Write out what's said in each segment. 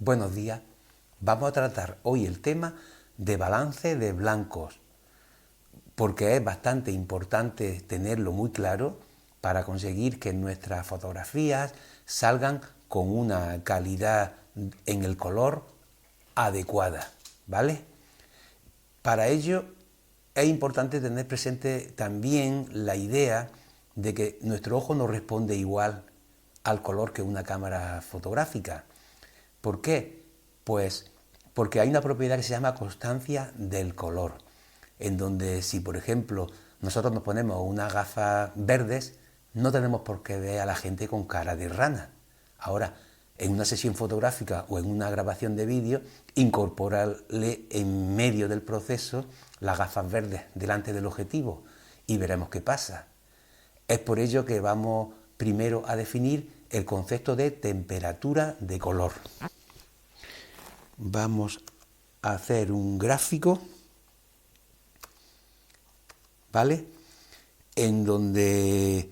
Buenos días. Vamos a tratar hoy el tema de balance de blancos, porque es bastante importante tenerlo muy claro para conseguir que nuestras fotografías salgan con una calidad en el color adecuada, ¿vale? Para ello es importante tener presente también la idea de que nuestro ojo no responde igual al color que una cámara fotográfica. ¿Por qué? Pues porque hay una propiedad que se llama constancia del color, en donde si por ejemplo nosotros nos ponemos unas gafas verdes, no tenemos por qué ver a la gente con cara de rana. Ahora, en una sesión fotográfica o en una grabación de vídeo, incorporarle en medio del proceso las gafas verdes delante del objetivo y veremos qué pasa. Es por ello que vamos primero a definir el concepto de temperatura de color. Vamos a hacer un gráfico, ¿vale? En donde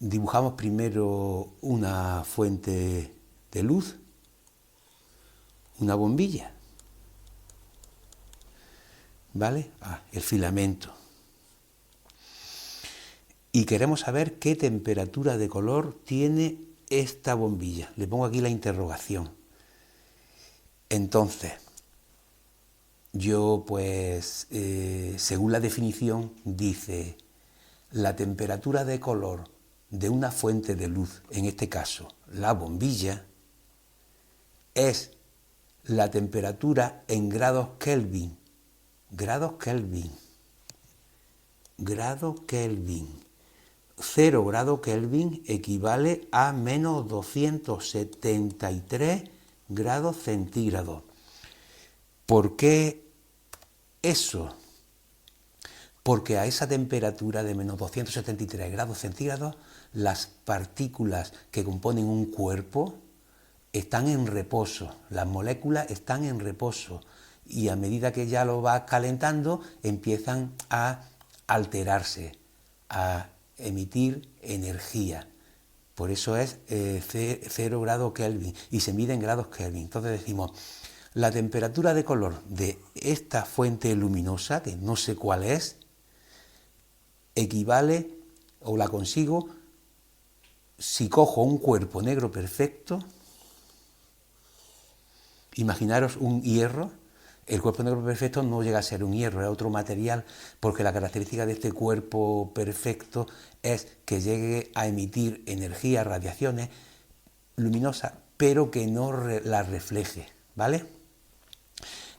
dibujamos primero una fuente de luz, una bombilla, ¿vale? El filamento. Y queremos saber qué temperatura de color tiene esta bombilla. Le pongo aquí la interrogación. Entonces, yo pues, según la definición, dice la temperatura de color de una fuente de luz, en este caso la bombilla, es la temperatura en grados Kelvin. Grados Kelvin. Grado Kelvin. 0 grado Kelvin equivale a menos 273 grados centígrados. ¿Por qué eso? Porque a esa temperatura de menos 273 grados centígrados, las partículas que componen un cuerpo están en reposo, las moléculas están en reposo y a medida que ya lo va calentando empiezan a alterarse, a emitir energía. Por eso es 0 grado Kelvin y se mide en grados Kelvin. Entonces decimos, la temperatura de color de esta fuente luminosa, que no sé cuál es, equivale o la consigo si cojo un cuerpo negro perfecto. Imaginaros un hierro. El cuerpo negro perfecto no llega a ser un hierro, es otro material, porque la característica de este cuerpo perfecto es que llegue a emitir energía, radiaciones luminosas, pero que no las refleje, ¿vale?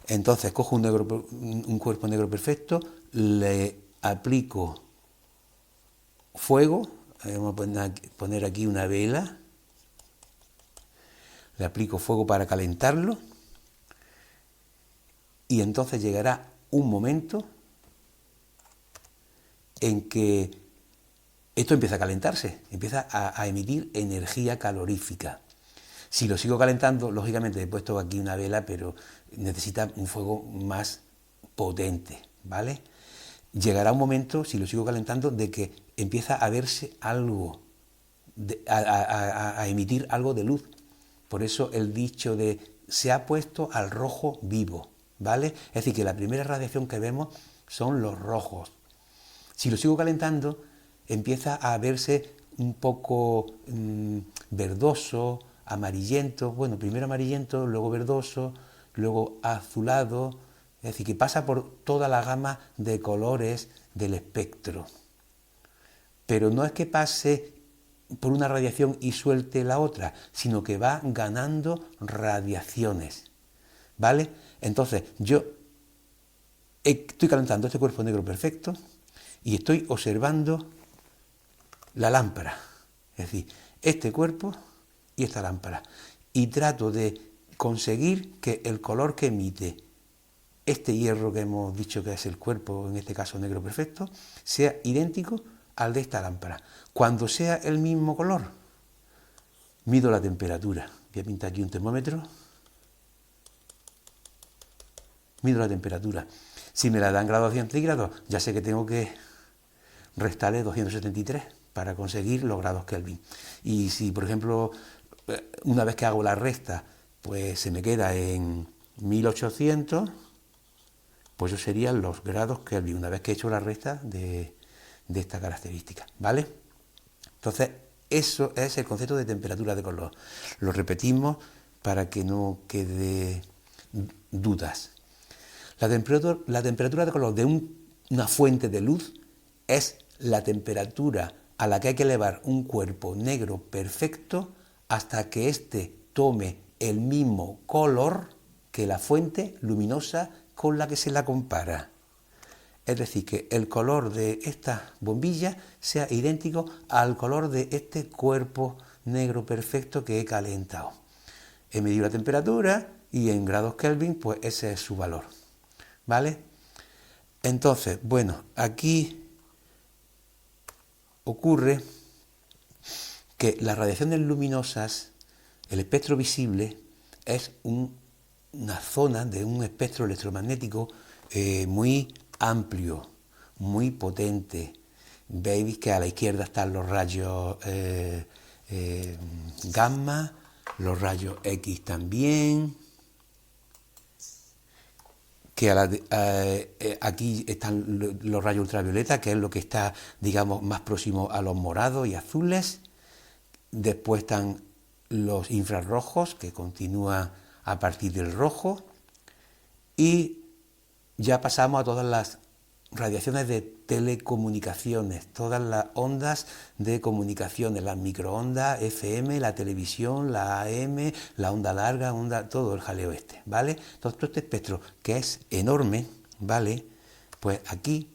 Entonces cojo un cuerpo negro perfecto, le aplico fuego, vamos a poner aquí una vela, le aplico fuego para calentarlo, y entonces llegará un momento en que esto empieza a calentarse, empieza a emitir energía calorífica. Si lo sigo calentando, lógicamente he puesto aquí una vela, pero necesita un fuego más potente, ¿vale? Llegará un momento, si lo sigo calentando, de que empieza a verse algo, a emitir algo de luz. Por eso el dicho de se ha puesto al rojo vivo, ¿vale? Es decir, que la primera radiación que vemos son los rojos. Si lo sigo calentando, empieza a verse un poco verdoso, amarillento, bueno, primero amarillento, luego verdoso, luego azulado, es decir, que pasa por toda la gama de colores del espectro. Pero no es que pase por una radiación y suelte la otra, sino que va ganando radiaciones, ¿vale? Entonces, yo estoy calentando este cuerpo negro perfecto y estoy observando la lámpara, es decir, este cuerpo y esta lámpara, y trato de conseguir que el color que emite este hierro que hemos dicho que es el cuerpo, en este caso negro perfecto, sea idéntico al de esta lámpara. Cuando sea el mismo color, mido la temperatura. Voy a pintar aquí un termómetro. Mido la temperatura. Si me la dan grados centígrados, ya sé que tengo que restarle 273 para conseguir los grados Kelvin. Y si, por ejemplo, una vez que hago la resta, pues se me queda en 1800, pues eso serían los grados Kelvin, una vez que he hecho la resta de esta característica, ¿vale? Entonces, eso es el concepto de temperatura de color. Lo repetimos para que no quede dudas. La temperatura de color de una fuente de luz es la temperatura a la que hay que elevar un cuerpo negro perfecto hasta que éste tome el mismo color que la fuente luminosa con la que se la compara. Es decir, que el color de esta bombilla sea idéntico al color de este cuerpo negro perfecto que he calentado. He medido la temperatura y en grados Kelvin, pues ese es su valor, ¿vale? Entonces, bueno, aquí ocurre que las radiaciones luminosas, el espectro visible, es una zona de un espectro electromagnético muy amplio, muy potente. Veis que a la izquierda están los rayos gamma, los rayos X también, que aquí están los rayos ultravioleta, que es lo que está, digamos, más próximo a los morados y azules. Después están los infrarrojos, que continúan a partir del rojo. Y ya pasamos a todas las radiaciones de telecomunicaciones, todas las ondas de comunicaciones, las microondas, FM, la televisión, la AM, la onda larga, todo el jaleo este, ¿vale? Todo este espectro que es enorme, ¿vale? Pues aquí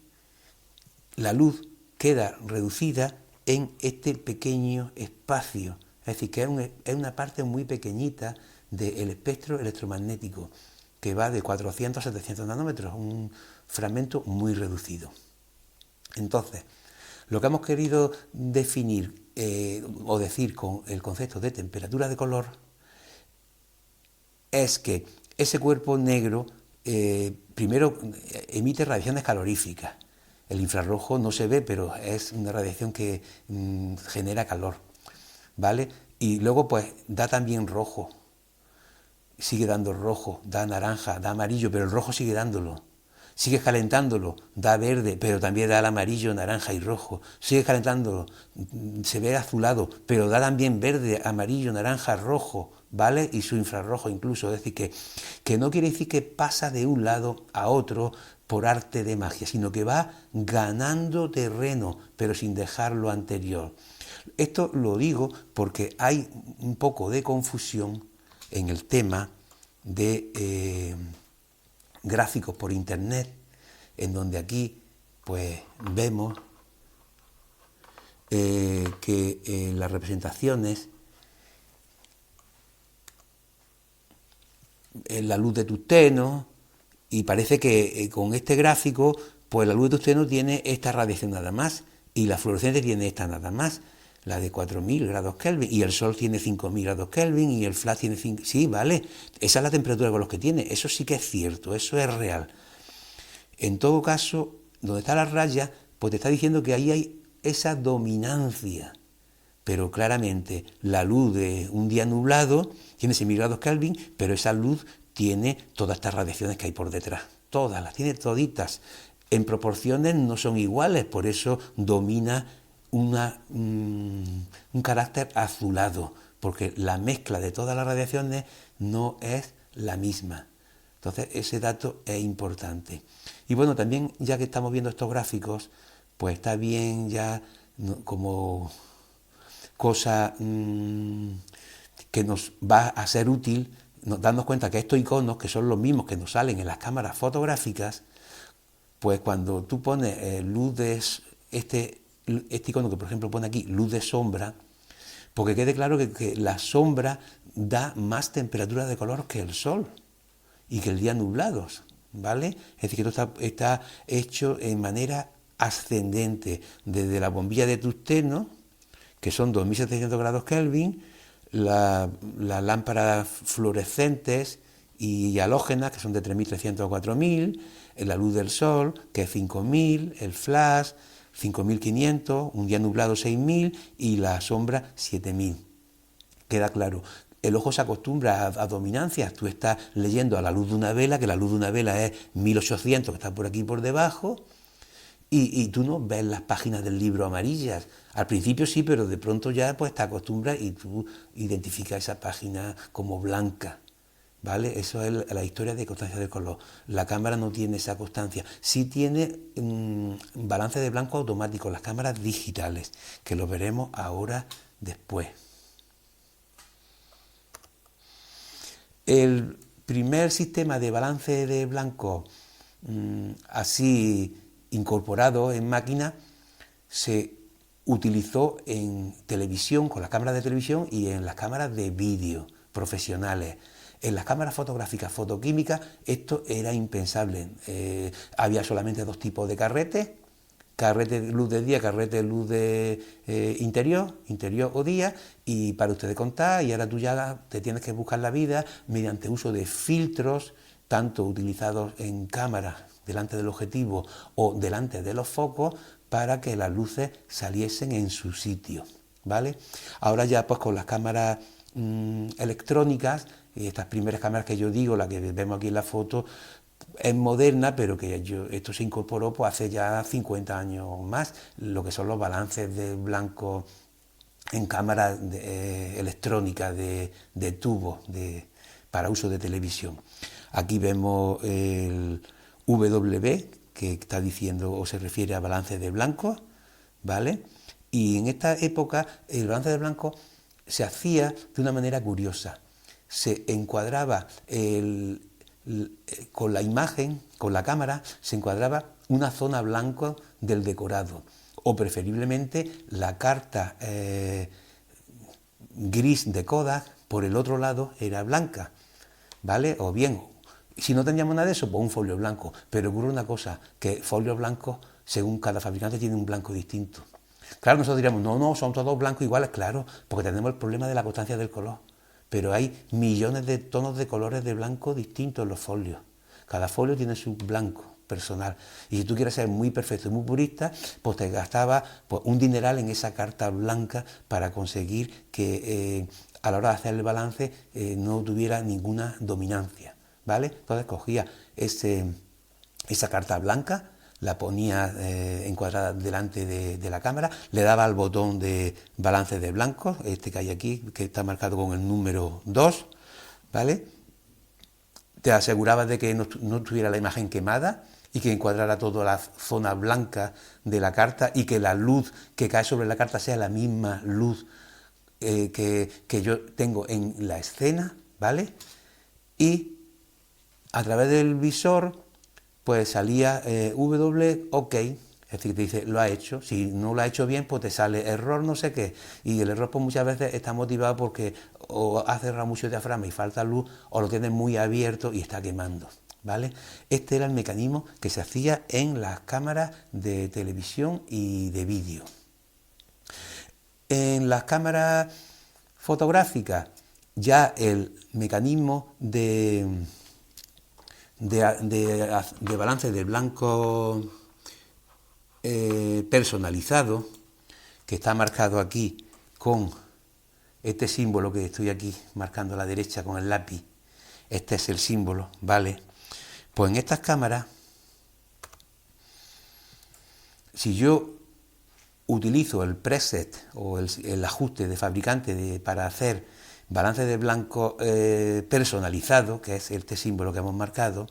la luz queda reducida en este pequeño espacio, es decir, que es una parte muy pequeñita del espectro electromagnético, que va de 400 a 700 nanómetros, un fragmento muy reducido. Entonces, lo que hemos querido definir o decir con el concepto de temperatura de color es que ese cuerpo negro primero emite radiaciones caloríficas. El infrarrojo no se ve, pero es una radiación que genera calor, ¿vale? Y luego pues da también rojo, sigue dando rojo, da naranja, da amarillo, pero el rojo sigue dándolo. Sigue calentándolo, da verde, pero también da el amarillo, naranja y rojo. Sigue calentándolo, se ve azulado, pero da también verde, amarillo, naranja, rojo, ¿vale? Y su infrarrojo incluso. Es decir, que no quiere decir que pasa de un lado a otro por arte de magia, sino que va ganando terreno, pero sin dejar lo anterior. Esto lo digo porque hay un poco de confusión en el tema de gráficos por internet, en donde aquí pues vemos que las representaciones, la luz de tungsteno, y parece que con este gráfico pues la luz de tungsteno tiene esta radiación nada más y la fluorescente tiene esta nada más, la de 4000 grados Kelvin, y el Sol tiene 5000 grados Kelvin, y el flash tiene 5... Sí, vale, esa es la temperatura con los que tiene, eso sí que es cierto, eso es real. En todo caso, donde está la raya, pues te está diciendo que ahí hay esa dominancia, pero claramente la luz de un día nublado tiene 6000 grados Kelvin, pero esa luz tiene todas estas radiaciones que hay por detrás, todas, las tiene toditas. En proporciones no son iguales, por eso domina un carácter azulado, porque la mezcla de todas las radiaciones no es la misma. Entonces ese dato es importante. Y bueno, también ya que estamos viendo estos gráficos, pues está bien ya como cosa que nos va a ser útil darnos cuenta que estos iconos, que son los mismos que nos salen en las cámaras fotográficas, pues cuando tú pones luz de este icono que por ejemplo pone aquí, luz de sombra, porque quede claro que la sombra da más temperatura de color que el sol y que el día nublados, ¿vale? Es decir, que esto está hecho en manera ascendente, desde la bombilla de tungsteno, que son 2700 grados Kelvin, las lámparas fluorescentes y halógenas, que son de 3300 a 4000, la luz del sol, que es 5000, el flash, 5500, un día nublado 6000 y la sombra 7000. Queda claro. el ojo se acostumbra a dominancias. Tú estás leyendo a la luz de una vela, que la luz de una vela es 1800, que está por aquí por debajo, y tú no ves las páginas del libro amarillas. Al principio sí, pero de pronto ya pues te acostumbras y tú identificas esa página como blanca. ¿Vale? Eso es la historia de constancia del color. La cámara no tiene esa constancia. Sí tiene balance de blanco automático, las cámaras digitales, que lo veremos ahora después. El primer sistema de balance de blanco así incorporado en máquina se utilizó en televisión, con las cámaras de televisión y en las cámaras de vídeo profesionales. En las cámaras fotográficas fotoquímicas esto era impensable. Había solamente dos tipos de carretes: carrete de luz de día, carrete de luz de interior o día, y para ustedes contar, y ahora tú ya te tienes que buscar la vida mediante uso de filtros, tanto utilizados en cámaras delante del objetivo o delante de los focos, para que las luces saliesen en su sitio, ¿vale? Ahora ya pues con las cámaras electrónicas, y estas primeras cámaras que yo digo, la que vemos aquí en la foto, es moderna, pero que esto se incorporó pues hace ya 50 años más, lo que son los balances de blanco en cámaras electrónicas de tubo para uso de televisión. Aquí vemos el W, que está diciendo o se refiere a balance de blanco, ¿vale? Y en esta época el balance de blanco se hacía de una manera curiosa. Se encuadraba con la imagen, con la cámara, se encuadraba una zona blanca del decorado, o preferiblemente la carta gris de Kodak por el otro lado era blanca, ¿vale? O bien, si no teníamos nada de eso, pues un folio blanco. Pero ocurre una cosa, que folios blancos, según cada fabricante, tiene un blanco distinto. Claro, nosotros diríamos, no, son todos blancos iguales, claro, porque tenemos el problema de la constancia del color. Pero hay millones de tonos de colores de blanco distintos en los folios. Cada folio tiene su blanco personal. Y si tú quieres ser muy perfecto y muy purista, pues te gastabas pues, un dineral en esa carta blanca para conseguir que a la hora de hacer el balance no tuviera ninguna dominancia, ¿vale? Entonces cogía esa carta blanca, la ponía encuadrada delante de la cámara, le daba al botón de balance de blanco, este que hay aquí, que está marcado con el número 2, ¿vale? Te asegurabas de que no tuviera la imagen quemada y que encuadrara toda la zona blanca de la carta y que la luz que cae sobre la carta sea la misma luz que yo tengo en la escena, ¿vale? Y a través del visor pues salía W, OK, es decir, te dice, lo ha hecho. Si no lo ha hecho bien, pues te sale error no sé qué, y el error pues muchas veces está motivado porque o ha cerrado mucho diafragma y falta luz, o lo tienes muy abierto y está quemando, ¿vale? Este era el mecanismo que se hacía en las cámaras de televisión y de vídeo. En las cámaras fotográficas ya el mecanismo de balance de blanco personalizado, que está marcado aquí con este símbolo que estoy aquí marcando a la derecha con el lápiz. Este es el símbolo, ¿vale? Pues en estas cámaras, si yo utilizo el preset o el ajuste de fabricante para hacer balance de blanco personalizado, que es este símbolo que hemos marcado,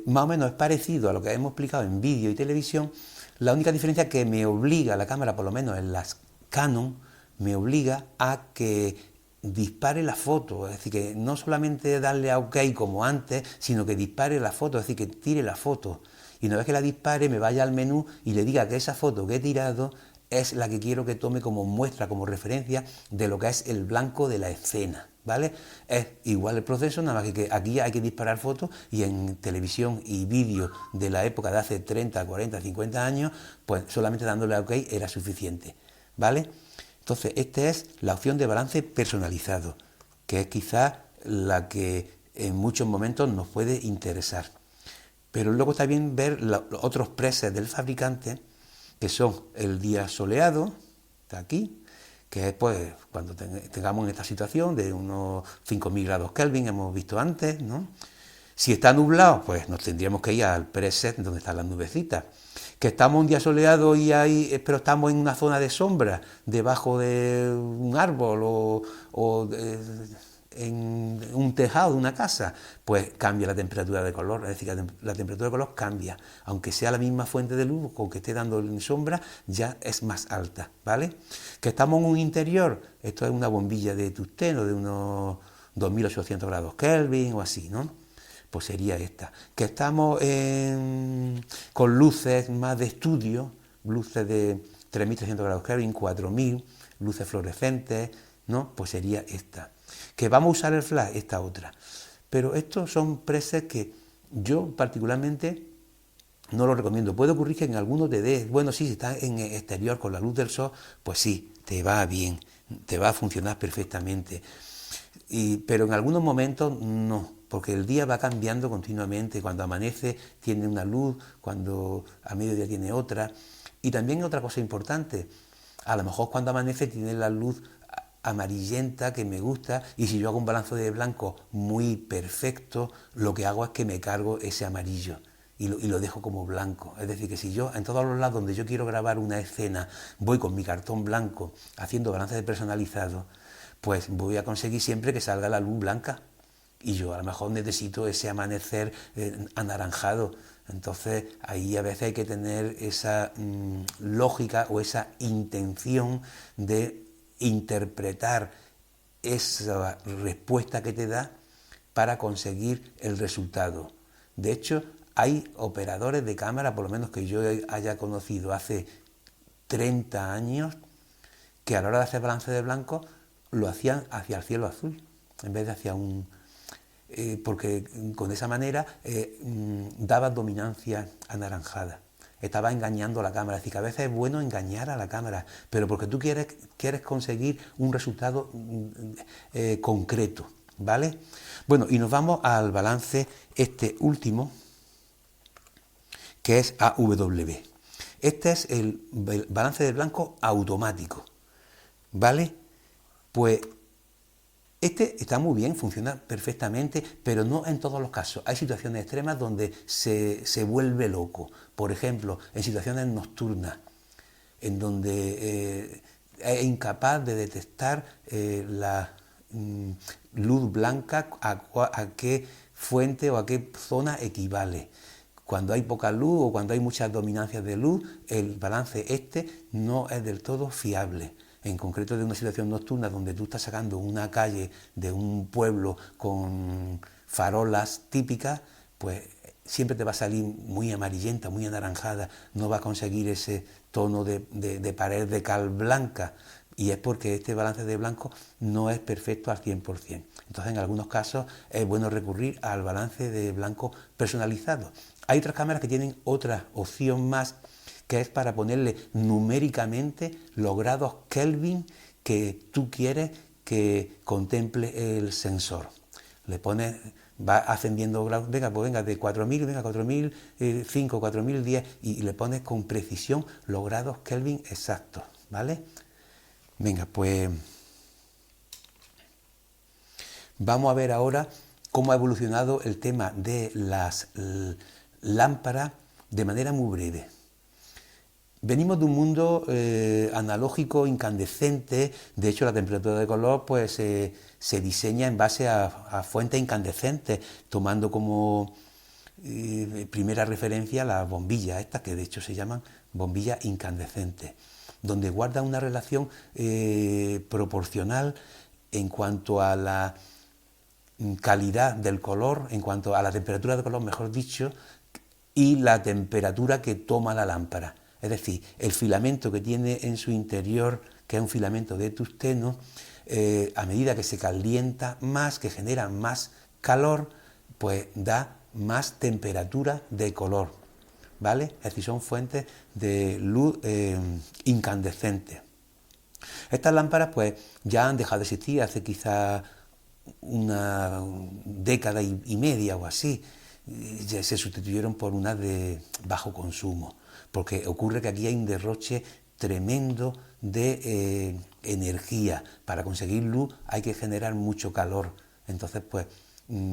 más o menos es parecido a lo que hemos explicado en vídeo y televisión. La única diferencia que me obliga la cámara, por lo menos en las Canon, me obliga a que dispare la foto, es decir, que no solamente darle a OK como antes, sino que dispare la foto, es decir, que tire la foto. Y una vez que la dispare, me vaya al menú y le diga que esa foto que he tirado es la que quiero que tome como muestra, como referencia de lo que es el blanco de la escena, ¿vale? Es igual el proceso, nada más que aquí hay que disparar fotos, y en televisión y vídeo de la época de hace 30, 40, 50 años, pues solamente dándole a OK era suficiente, ¿vale? Entonces, esta es la opción de balance personalizado, que es quizás la que en muchos momentos nos puede interesar. Pero luego está bien ver los otros presets del fabricante, que son el día soleado, está aquí, que es pues cuando tengamos esta situación de unos 5.000 grados Kelvin, hemos visto antes, ¿no? Si está nublado, pues nos tendríamos que ir al preset donde están las nubecitas. Que estamos un día soleado y pero estamos en una zona de sombra, debajo de un árbol o en un tejado de una casa, pues cambia la temperatura de color, es decir, la temperatura de color cambia, aunque sea la misma fuente de luz o que esté dando en sombra, ya es más alta, ¿vale? Que estamos en un interior, esto es una bombilla de tungsteno de unos 2.800 grados Kelvin o así, ¿no? Pues sería esta. Que estamos con luces más de estudio, luces de 3.300 grados Kelvin, 4.000, luces fluorescentes, ¿no? Pues sería esta. Que vamos a usar el flash, esta otra. Pero estos son presets que yo particularmente no lo recomiendo. Puede ocurrir que en algunos te dé, bueno, sí, si estás en exterior con la luz del sol, pues sí, te va bien, te va a funcionar perfectamente. Pero en algunos momentos no, porque el día va cambiando continuamente. Cuando amanece tiene una luz, cuando a mediodía tiene otra. Y también otra cosa importante, a lo mejor cuando amanece tiene la luz amarillenta que me gusta, y si yo hago un balance de blanco muy perfecto, lo que hago es que me cargo ese amarillo y lo dejo como blanco. Es decir, que si yo en todos los lados donde yo quiero grabar una escena voy con mi cartón blanco haciendo balance de personalizado, pues voy a conseguir siempre que salga la luz blanca. Y yo a lo mejor necesito ese amanecer anaranjado. Entonces ahí a veces hay que tener esa lógica o esa intención de interpretar esa respuesta que te da para conseguir el resultado. De hecho, hay operadores de cámara, por lo menos que yo haya conocido hace 30 años, que a la hora de hacer balance de blanco lo hacían hacia el cielo azul, en vez de hacia un... porque con esa manera daba dominancia anaranjada. Estaba engañando a la cámara. Es decir, que a veces es bueno engañar a la cámara, pero porque tú quieres conseguir un resultado concreto, ¿vale? Bueno, y nos vamos al balance este último, que es AW. Este es el balance de blanco automático, ¿vale? Pues este está muy bien, funciona perfectamente, pero no en todos los casos. Hay situaciones extremas donde se vuelve loco. Por ejemplo, en situaciones nocturnas, en donde es incapaz de detectar la luz blanca a qué fuente o a qué zona equivale. Cuando hay poca luz o cuando hay muchas dominancias de luz, el balance este no es del todo fiable. En concreto de una situación nocturna donde tú estás sacando una calle de un pueblo con farolas típicas, pues siempre te va a salir muy amarillenta, muy anaranjada, no va a conseguir ese tono de pared de cal blanca, y es porque este balance de blanco no es perfecto al 100%. Entonces, en algunos casos es bueno recurrir al balance de blanco personalizado. Hay otras cámaras que tienen otra opción más, que es para ponerle numéricamente los grados Kelvin que tú quieres que contemple el sensor. Le pones, va ascendiendo grados, venga, pues venga, de 4.000, venga, 4.005, 4.010, y le pones con precisión los grados Kelvin exactos, ¿vale? Venga, pues vamos a ver ahora cómo ha evolucionado el tema de las lámparas de manera muy breve. Venimos de un mundo analógico, incandescente. De hecho, la temperatura de color pues se diseña en base a fuentes incandescentes, tomando como primera referencia las bombillas estas, que de hecho se llaman bombillas incandescentes, donde guarda una relación proporcional en cuanto a la calidad del color, en cuanto a la temperatura de color, mejor dicho, y la temperatura que toma la lámpara. Es decir, el filamento que tiene en su interior, que es un filamento de tungsteno, a medida que se calienta más, que genera más calor, pues da más temperatura de color, ¿vale? Es decir, son fuentes de luz incandescentes. Estas lámparas pues ya han dejado de existir hace quizá una década y media o así. Ya se sustituyeron por unas de bajo consumo, porque ocurre que aquí hay un derroche tremendo de energía. Para conseguir luz hay que generar mucho calor, entonces pues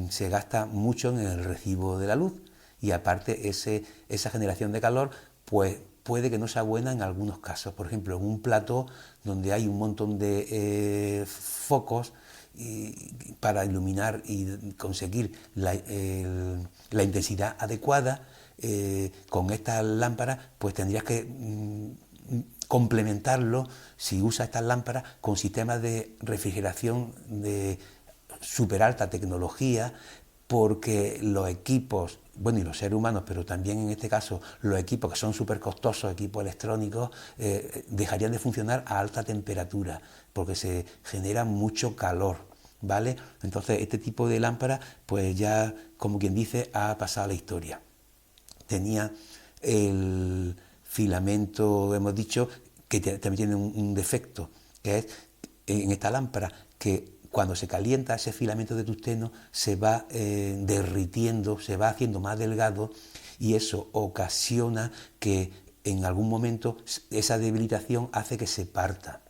se gasta mucho en el recibo de la luz, y aparte esa generación de calor pues puede que no sea buena en algunos casos. Por ejemplo, en un plató donde hay un montón de focos para iluminar y conseguir la intensidad adecuada, con estas lámparas pues tendrías que complementarlo, si usas estas lámparas, con sistemas de refrigeración de súper alta tecnología, porque los equipos, bueno, y los seres humanos, pero también en este caso los equipos que son súper costosos, equipos electrónicos, dejarían de funcionar a alta temperatura, porque se genera mucho calor, ¿vale? Entonces este tipo de lámpara, pues ya, como quien dice, ha pasado a la historia. Tenía el filamento, hemos dicho, que también tiene un defecto, que es en esta lámpara, que cuando se calienta ese filamento de tungsteno se va derritiendo, se va haciendo más delgado, y eso ocasiona que en algún momento esa debilitación hace que se parta.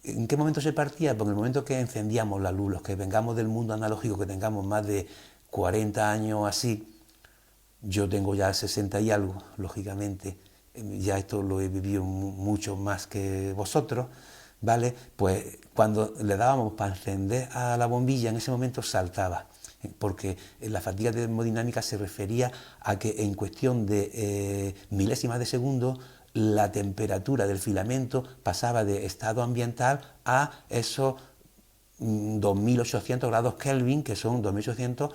¿En qué momento se partía? Pues en el momento que encendíamos la luz. Los que vengamos del mundo analógico, que tengamos más de 40 años así, yo tengo ya 60 y algo, lógicamente, ya esto lo he vivido mucho más que vosotros, ¿vale? Pues cuando le dábamos para encender a la bombilla, en ese momento saltaba, porque la fatiga termodinámica se refería a que en cuestión de milésimas de segundo la temperatura del filamento pasaba de estado ambiental a esos 2800 grados Kelvin, que son 2800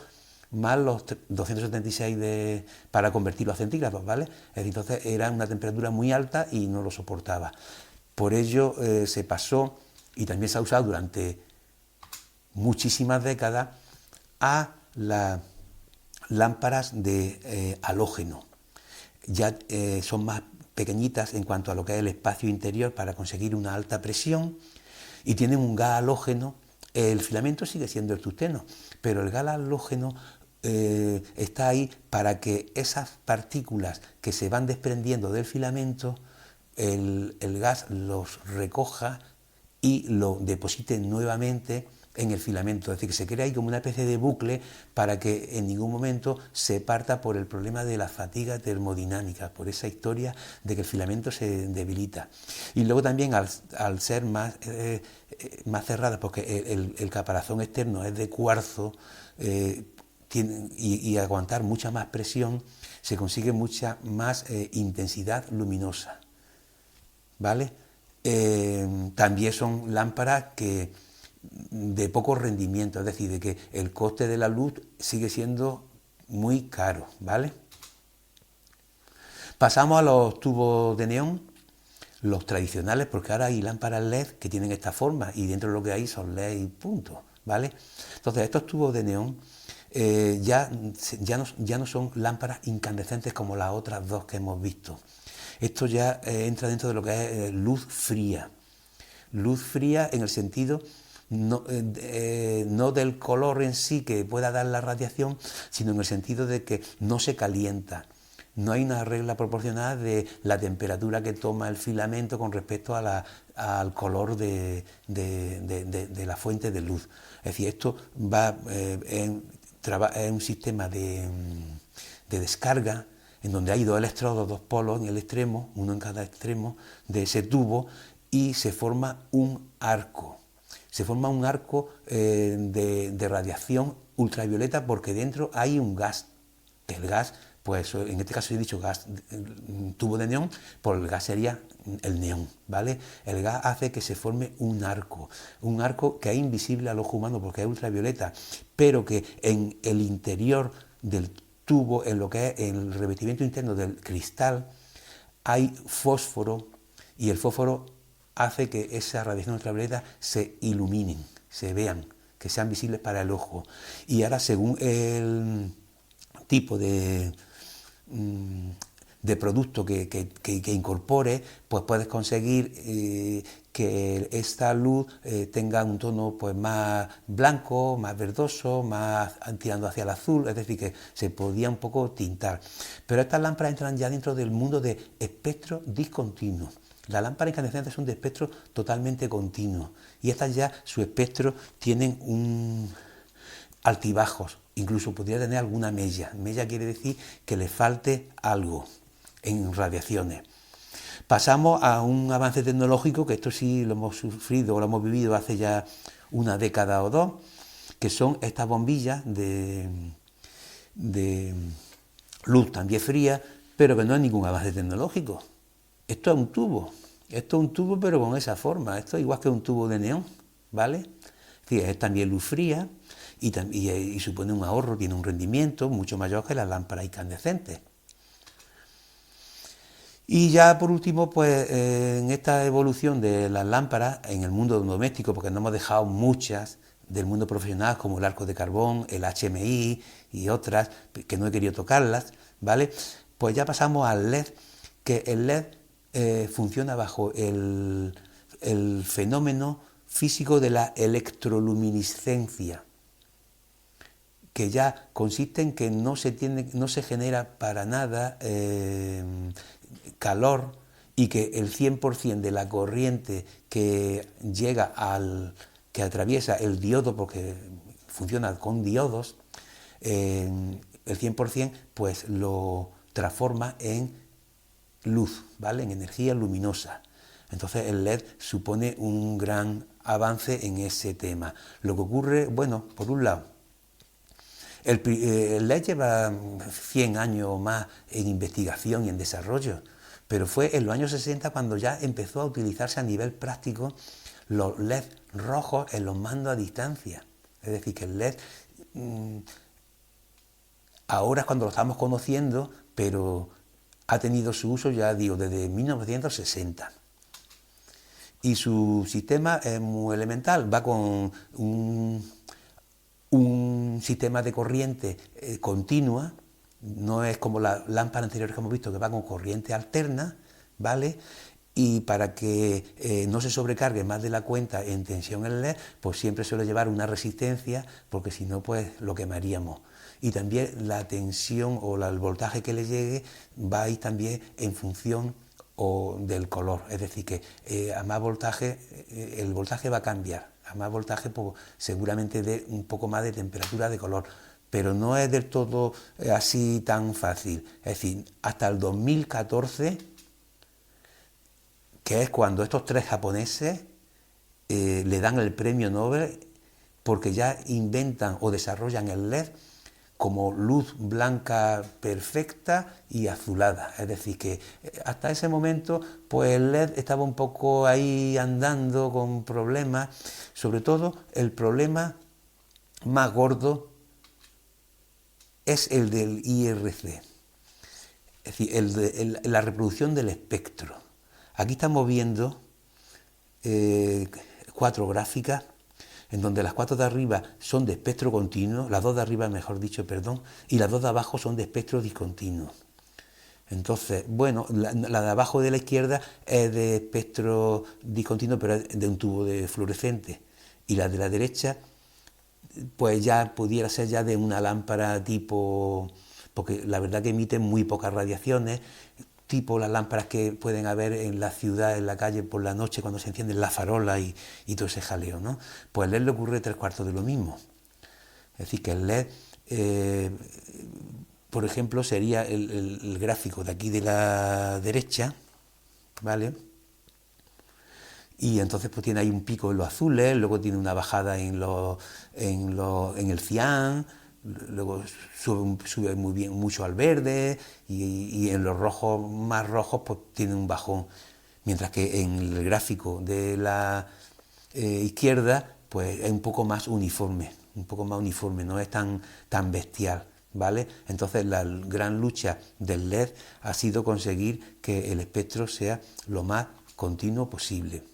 más los 276 para convertirlo a centígrados, ¿vale? Entonces era una temperatura muy alta y no lo soportaba. Por ello se pasó, y también se ha usado durante muchísimas décadas, a las lámparas de halógeno. Ya son más pequeñitas en cuanto a lo que es el espacio interior para conseguir una alta presión, y tienen un gas halógeno. El filamento sigue siendo el tungsteno, pero el gas halógeno está ahí para que esas partículas que se van desprendiendo del filamento, el gas los recoja y lo deposite nuevamente en el filamento. Es decir, que se crea ahí como una especie de bucle para que en ningún momento se parta por el problema de la fatiga termodinámica, por esa historia de que el filamento se debilita. Y luego también al ser más cerrada, porque el caparazón externo es de cuarzo, y aguantar mucha más presión, se consigue mucha más intensidad luminosa, ¿vale? También son lámparas que de poco rendimiento, es decir, de que el coste de la luz sigue siendo muy caro, ¿vale? Pasamos a los tubos de neón, los tradicionales, porque ahora hay lámparas LED que tienen esta forma, y dentro de lo que hay son LED y punto, ¿vale? Entonces estos tubos de neón ya no son lámparas incandescentes como las otras dos que hemos visto. Esto ya entra dentro de lo que es luz fría. Luz fría en el sentido no del color en sí que pueda dar la radiación, sino en el sentido de que no se calienta. No hay una regla proporcionada de la temperatura que toma el filamento con respecto al color de la fuente de luz. Es decir, esto va en un sistema de descarga, en donde hay dos electrodos, dos polos en el extremo, uno en cada extremo de ese tubo, y se forma un arco. Se forma un arco de radiación ultravioleta, porque dentro hay un gas. El gas, pues en este caso he dicho gas, tubo de neón, pues el gas sería el neón, ¿vale? El gas hace que se forme un arco que es invisible al ojo humano porque es ultravioleta, pero que en el interior del tubo, en lo que es el revestimiento interno del cristal, hay fósforo, y el fósforo hace que esa radiación ultravioleta se iluminen, se vean, que sean visibles para el ojo. Y ahora, según el tipo de producto que incorpore, pues puedes conseguir que esta luz tenga un tono pues más blanco, más verdoso, más tirando hacia el azul, es decir, que se podía un poco tintar. Pero estas lámparas entran ya dentro del mundo de espectro discontinuo. Las lámparas incandescentes son de espectro totalmente continuo y estas ya, su espectro, tienen un altibajos, incluso podría tener alguna mella. Mella quiere decir que le falte algo en radiaciones. Pasamos a un avance tecnológico, que esto sí lo hemos sufrido o lo hemos vivido hace ya una década o dos, que son estas bombillas de luz también fría, pero que no hay ningún avance tecnológico. Esto es un tubo, pero con esa forma. Esto es igual que un tubo de neón, ¿vale? Sí, es también luz fría y supone un ahorro, tiene un rendimiento mucho mayor que las lámparas incandescentes. Y ya por último, pues en esta evolución de las lámparas en el mundo doméstico, porque no hemos dejado muchas del mundo profesional, como el arco de carbón, el HMI y otras, que no he querido tocarlas, ¿vale? Pues ya pasamos al LED, que el LED funciona bajo el fenómeno físico de la electroluminiscencia, que ya consiste en que no se genera para nada calor y que el 100% de la corriente que llega que atraviesa el diodo, porque funciona con diodos, el 100% pues lo transforma en luz, ¿vale? En energía luminosa. Entonces el LED supone un gran avance en ese tema. Lo que ocurre, bueno, por un lado, el LED lleva 100 años o más en investigación y en desarrollo, pero fue en los años 60 cuando ya empezó a utilizarse a nivel práctico los LED rojos en los mandos a distancia. Es decir, que el LED ahora es cuando lo estamos conociendo, pero ha tenido su uso, ya digo, desde 1960. Y su sistema es muy elemental, va con un sistema de corriente continua, no es como la lámpara anterior que hemos visto, que va con corriente alterna, ¿vale? Y para que no se sobrecargue más de la cuenta en tensión el LED, pues siempre suele llevar una resistencia, porque si no, pues lo quemaríamos. Y también la tensión o el voltaje que le llegue va a ir también en función del color, es decir, que a más voltaje, el voltaje va a cambiar, a más voltaje pues, seguramente dé un poco más de temperatura de color, pero no es del todo así tan fácil. Es decir, hasta el 2014, que es cuando estos tres japoneses le dan el premio Nobel porque ya inventan o desarrollan el LED como luz blanca perfecta y azulada. Es decir, que hasta ese momento pues el LED estaba un poco ahí andando con problemas, sobre todo el problema más gordo es el del IRC, es decir, la reproducción del espectro. Aquí estamos viendo 4 gráficas en donde las 4 de arriba son de espectro continuo, las 2 de arriba, mejor dicho, perdón, y las 2 de abajo son de espectro discontinuo. Entonces, bueno, la de abajo de la izquierda es de espectro discontinuo, pero es de un tubo de fluorescente, y la de la derecha, pues ya pudiera ser ya de una lámpara tipo, porque la verdad que emiten muy pocas radiaciones, tipo las lámparas que pueden haber en la ciudad, en la calle por la noche cuando se encienden las farolas y todo ese jaleo, ¿no? Pues al LED le ocurre 3/4 de lo mismo. Es decir, que el LED, por ejemplo, sería el gráfico de aquí de la derecha, ¿vale? Y entonces pues tiene ahí un pico en los azules, luego tiene una bajada en el cian, luego sube muy bien mucho al verde y en los rojos más rojos pues tiene un bajón, mientras que en el gráfico de la izquierda pues es un poco más uniforme, no es tan bestial, ¿vale? Entonces la gran lucha del LED ha sido conseguir que el espectro sea lo más continuo posible,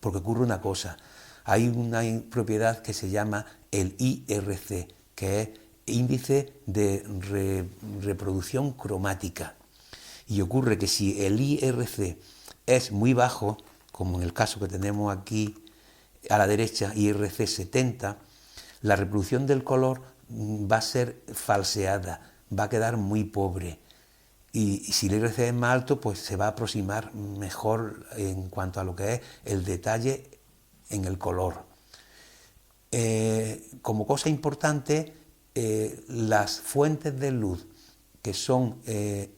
porque ocurre una cosa, hay una propiedad que se llama el IRC, que es índice de reproducción cromática. Y ocurre que si el IRC es muy bajo, como en el caso que tenemos aquí a la derecha, IRC 70, la reproducción del color va a ser falseada, va a quedar muy pobre. Y si el IRC es más alto, pues se va a aproximar mejor en cuanto a lo que es el detalle en el color. Como cosa importante, las fuentes de luz que son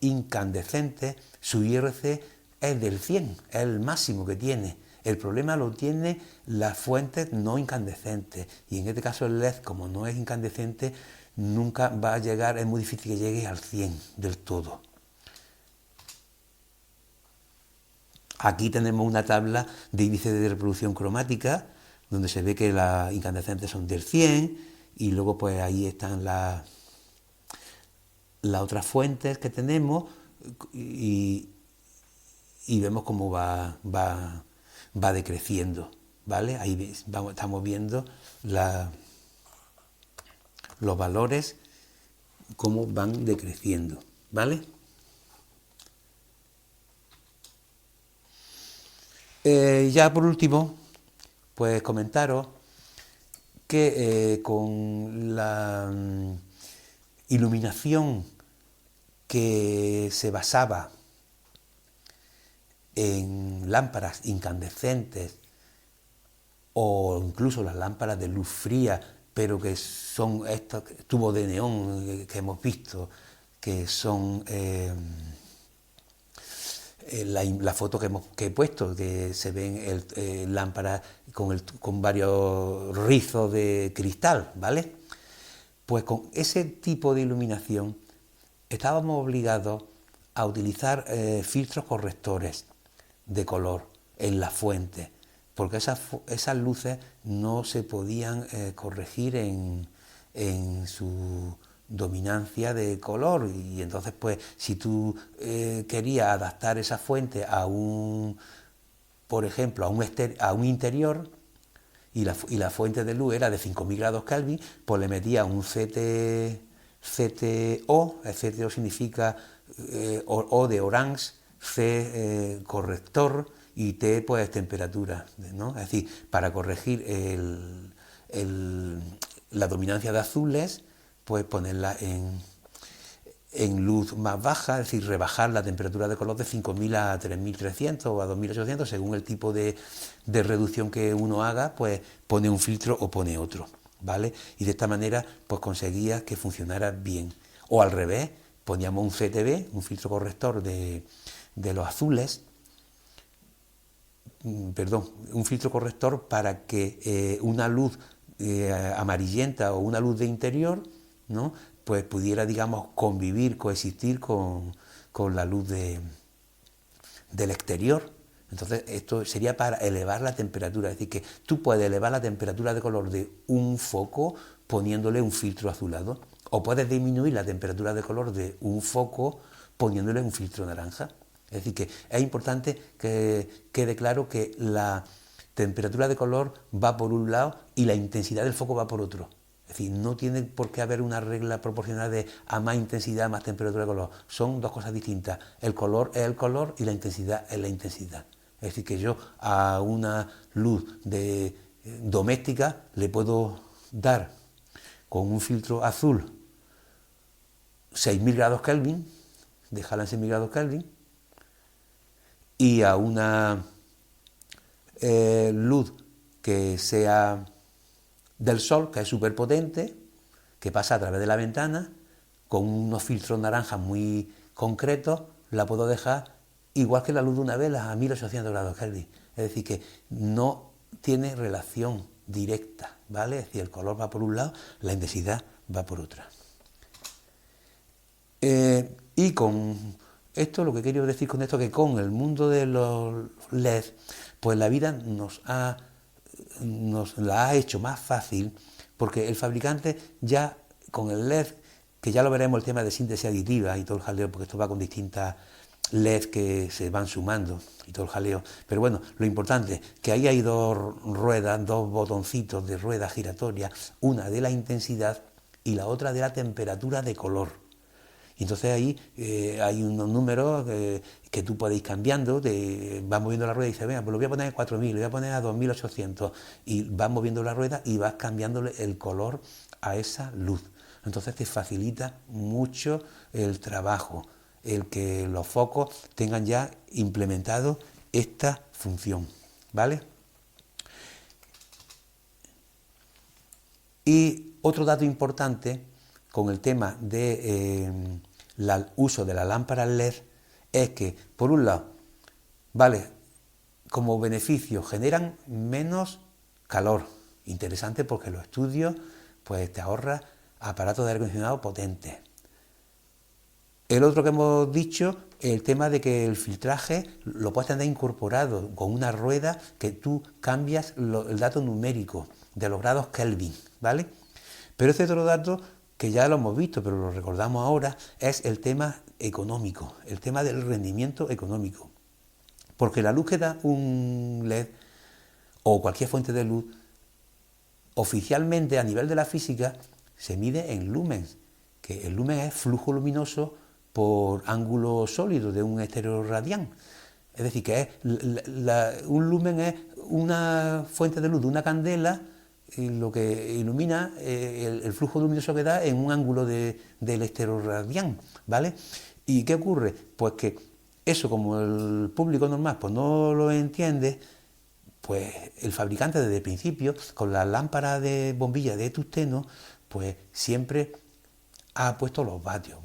incandescentes, su IRC es del 100, es el máximo que tiene. El problema lo tiene las fuentes no incandescentes, y en este caso el LED, como no es incandescente, nunca va a llegar, es muy difícil que llegue al 100 del todo. Aquí tenemos una tabla de índice de reproducción cromática, donde se ve que las incandescentes son del 100, y luego pues ahí están las otras fuentes que tenemos, y vemos cómo va decreciendo, ¿vale? Ahí estamos viendo los valores, cómo van decreciendo, ¿vale? Ya por último, pues comentaros que con la iluminación que se basaba en lámparas incandescentes o incluso las lámparas de luz fría, pero que son estos tubos de neón que hemos visto, que son la foto que he puesto, que se ven lámparas con varios rizos de cristal, ¿vale? Pues con ese tipo de iluminación estábamos obligados a utilizar filtros correctores de color en la fuente, porque esas luces no se podían corregir en su dominancia de color, y entonces pues si tú querías adaptar esa fuente a por ejemplo, a un interior, y la fuente de luz era de 5000 grados Kelvin, pues le metía un CTO. El CTO significa O de orange, C corrector, y T pues temperatura, ¿no? Es decir, para corregir la dominancia de azules, pues ponerla en luz más baja, es decir, rebajar la temperatura de color de 5000 a 3300 o a 2800, según el tipo de reducción que uno haga, pues pone un filtro o pone otro, ¿vale? Y de esta manera pues conseguía que funcionara bien. O al revés, poníamos un CTB, un filtro corrector de los azules, un filtro corrector para que una luz amarillenta o una luz de interior, ¿no?, pues pudiera, digamos, coexistir con la luz del exterior. Entonces esto sería para elevar la temperatura, es decir, que tú puedes elevar la temperatura de color de un foco poniéndole un filtro azulado, o puedes disminuir la temperatura de color de un foco poniéndole un filtro naranja. Es decir, que es importante que quede claro que la temperatura de color va por un lado y la intensidad del foco va por otro. Es decir, no tiene por qué haber una regla proporcional de a más intensidad, más temperatura de color. Son dos cosas distintas. El color es el color y la intensidad es la intensidad. Es decir, que yo a una luz doméstica le puedo dar con un filtro azul 6000 grados Kelvin, dejarla en 6000 grados Kelvin, y a una luz que sea del sol, que es súper potente, que pasa a través de la ventana, con unos filtros naranjas muy concretos, la puedo dejar igual que la luz de una vela, a 1800 grados Kelvin. Es decir, que no tiene relación directa, ¿vale? Es decir, el color va por un lado, la intensidad va por otra. Y con esto, lo que quiero decir con esto, que con el mundo de los LED, pues la vida nos la ha hecho más fácil, porque el fabricante ya con el LED, que ya lo veremos el tema de síntesis aditiva y todo el jaleo, porque esto va con distintas LED que se van sumando y todo el jaleo, pero bueno, lo importante es que ahí hay dos ruedas, dos botoncitos de rueda giratoria, una de la intensidad y la otra de la temperatura de color. Y entonces ahí hay unos números que tú puedes ir cambiando, vas moviendo la rueda y dices, venga, pues lo voy a poner a 4000, lo voy a poner a 2800, y vas moviendo la rueda y vas cambiándole el color a esa luz. Entonces te facilita mucho el trabajo. el que los focos tengan ya implementado esta función, ¿vale? Y otro dato importante con el tema de uso de las lámparas LED es que, por un lado, vale, como beneficio generan menos calor. Interesante porque los estudios pues te ahorra aparatos de aire acondicionado potentes. El otro que hemos dicho, el tema de que el filtraje lo puedes tener incorporado con una rueda que tú cambias el dato numérico de los grados Kelvin, ¿vale? Pero ese otro dato que ya lo hemos visto, pero lo recordamos ahora, es el tema económico, el tema del rendimiento económico. Porque la luz que da un LED o cualquier fuente de luz, oficialmente a nivel de la física se mide en lumens, que el lumen es flujo luminoso por ángulo sólido de un estereoradián. Es decir, que un lumen es una fuente de luz de una candela, lo que ilumina el flujo luminoso que da en un ángulo del estereoradián, ¿vale? ¿Y qué ocurre? Pues que eso, como el público normal pues no lo entiende, pues el fabricante desde el principio, con las lámparas de bombilla de tungsteno, pues siempre ha puesto los vatios.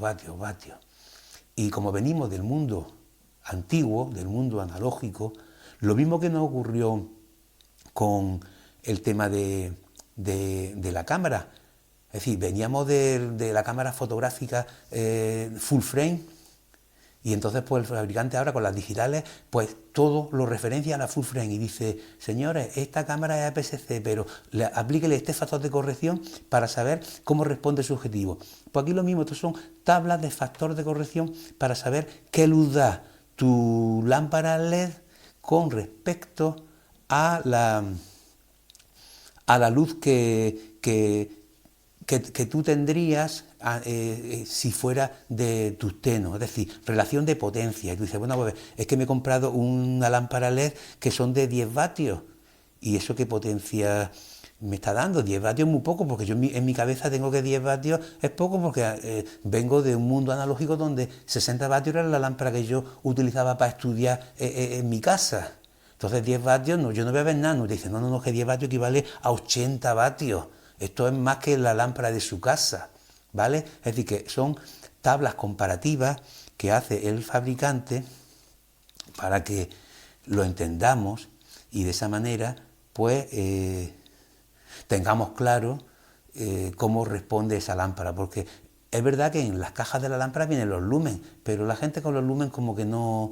Y como venimos del mundo antiguo, del mundo analógico, lo mismo que nos ocurrió con el tema de la cámara, es decir, veníamos de la cámara fotográfica full frame, y entonces pues el fabricante ahora con las digitales pues todo lo referencia a la full frame y dice, señores, esta cámara es APS-C, pero aplíquele este factor de corrección para saber cómo responde su objetivo. Pues aquí lo mismo, estos son tablas de factor de corrección para saber qué luz da tu lámpara LED con respecto a la luz que tú tendrías si fuera de tungsteno, es decir, relación de potencia. Y tú dices, bueno, pues es que me he comprado una lámpara LED que son de 10 vatios. ¿Y eso qué potencia me está dando? 10 vatios es muy poco, porque yo en mi cabeza tengo que 10 vatios es poco, porque vengo de un mundo analógico donde 60 vatios era la lámpara que yo utilizaba para estudiar en mi casa. Entonces 10 vatios, no, yo no voy a ver nada. No, dice, no, que 10 vatios equivale a 80 vatios. Esto es más que la lámpara de su casa, ¿vale? Es decir, que son tablas comparativas que hace el fabricante para que lo entendamos y de esa manera, pues, tengamos claro cómo responde esa lámpara, porque es verdad que en las cajas de la lámpara vienen los lumens, pero la gente con los lumens como que no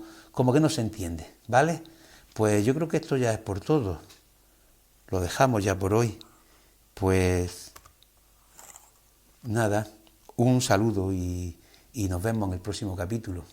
se entiende, ¿vale? Pues yo creo que esto ya es por todo. Lo dejamos ya por hoy. Pues nada, un saludo y nos vemos en el próximo capítulo.